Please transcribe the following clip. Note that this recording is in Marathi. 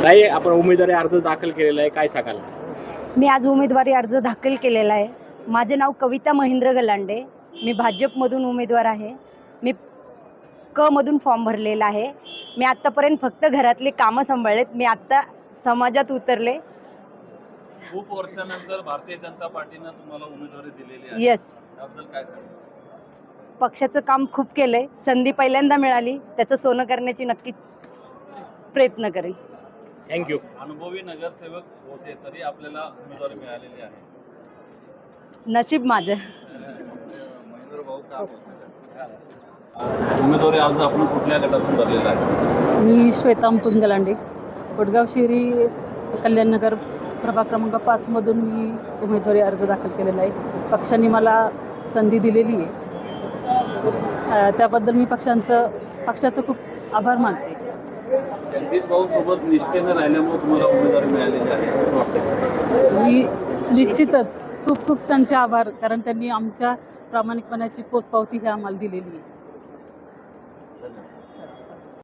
ताई, आपण उमेदवारी अर्ज दाखल केलेला आहे, काय सांगाल? मी आज उमेदवारी अर्ज दाखल केलेला आहे. माझे नाव कविता महेंद्र गलांडे. मी भाजपमधून उमेदवार आहे. मी क मधून फॉर्म भरलेला आहे. मी आत्तापर्यंत फक्त घरातले कामं सांभाळलेत. मी आत्ता समाजात उतरले. खूप वर्षानंतर भारतीय जनता पार्टीनं तुम्हाला उमेदवारी दिलेली आहे. येस, त्याबद्दल काय सांगाल? पक्षाचं काम खूप केलंय. संधी पहिल्यांदा मिळाली, त्याचं सोनं करण्याची नक्कीच प्रयत्न करेन. थँक्यू. अनुभवी नगरसेवक होते तरी आपल्याला उमेदवारी मिळालेली आहे. नशीब माझं. उमेदवारी अर्ज आपण कुठल्या गटातून भरलेला आहे? मी श्वेता मुकुंद गलांडे, वडगाव शिरी कल्याणनगर प्रभाग क्रमांक 5 मधून मी उमेदवारी अर्ज दाखल केलेला आहे. पक्षाने मला संधी दिलेली आहे. त्याबद्दल मी पक्षाचं खूप आभार मानते. जगदीश भाऊ सोबत निष्ठेनं राहिल्यामुळे तुम्हाला उमेदवारी मिळालेली आहे असं वाटतं? मी निश्चितच खूप खूप त्यांचे आभार, कारण त्यांनी आमच्या प्रामाणिकपणाची पोचपावती ही आम्हाला दिलेली आहे.